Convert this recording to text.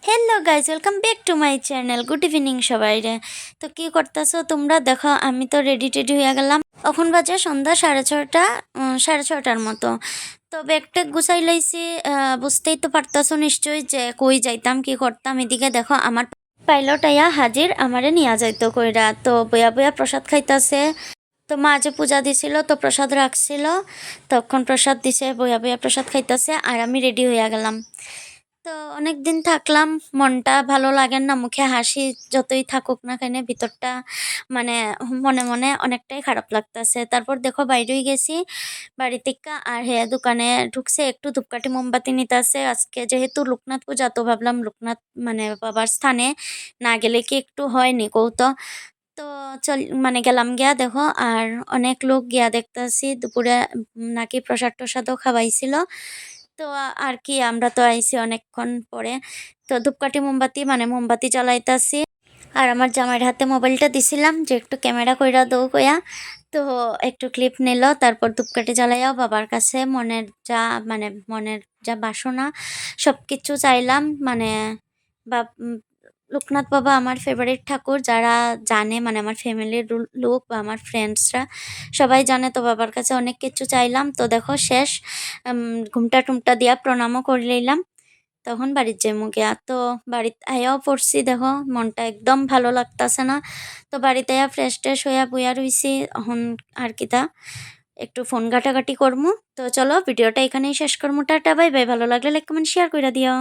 Hello guys, welcome back to my channel. Good evening সবাই রে। তো কি করতেছো তোমরা? দেখো আমি তো রেডি টেডি হয়ে গেলাম। এখন বাজে সন্ধ্যা 6:30, 6:30টার মতো। তো ব্যাগটা গুছাই লাইছি। বুঝতেই তো পারতাছো নিশ্চয়ই যে কই যাইতাম, কি করতাম। এদিকে দেখো আমার পাইলট আইয়া হাজির, আমারে নিয়ে যাইতো কইরা। তো বয়া বয়া প্রসাদ খাইতাছে। তো মা যে পূজা দিছিল তো প্রসাদ রাখছিল, তখন প্রসাদ দিছে, বয়া বয়া প্রসাদ খাইতাছে আর আমি রেডি হইয়া গেলাম। তো অনেক দিন থাকলাম, মনটা ভালো লাগে না, মুখে হাসি যতই থাকুক না কেন ভিতরটা মানে মনে মনে অনেকটাই খারাপ লাগতেছে। তারপর দেখো বাইরেই গেছি বাড়ি থেকে, আর হ্যাঁ দোকানে ঢুকছে, একটু ধূপকাঠি মোমবাতি নিতে আছে। আজকে যেহেতু লোকনাথ পূজা, তো ভাবলাম লোকনাথ মানে বাবার স্থানে না গেলে কি একটু হয়নি কৌতো। তো চল মানে গেলাম গিয়া দেখো, আর অনেক লোক গিয়া দেখতাছি দুপুরে নাকি প্রসাদ টসাদও খাওয়াইছিল। তো আর কি আমরা তো আইছি অনেকক্ষণ পরে। তো ধূপকাঠি মোমবাতি মানে মোমবাতি জ্বালাইতাছি, আর আমার জামাইয়ের হাতে মোবাইলটা দিছিলাম যে একটু ক্যামেরা কইরা দৌ কইয়া। তো একটু ক্লিপ নিল, তারপর ধূপকাঠি জ্বালাইয়া বাবার কাছে মনের যা বাসনা সব কিছু চাইলাম। মানে বা লোকনাথ বাবা আমার ফেভারিট ঠাকুর, যারা জানে মানে আমার ফ্যামিলির লোক বা আমার ফ্রেন্ডসরা সবাই জানে। তো বাবার কাছে অনেক কিছু চাইলাম। তো দেখো শেষ ঘুমটা টুমটা দিয়া প্রণামও করে লইলাম, তখন বাড়ির যাইমু গিয়া। তো বাড়িতে আয়াও পড়ছি, দেখো মনটা একদম ভালো লাগতাছে না। তো বাড়িতে আয়া ফ্রেশ ট্রেশ হইয়া বইয়া রইছি। এখন আর কিতা একটু ফোন ঘাটাঘাটি করমু। তো চলো ভিডিওটা এখানেই শেষ করমু। Tata, bye bye. ভালো লাগলে লাইক কমেন্ট শেয়ার কইরা দিও।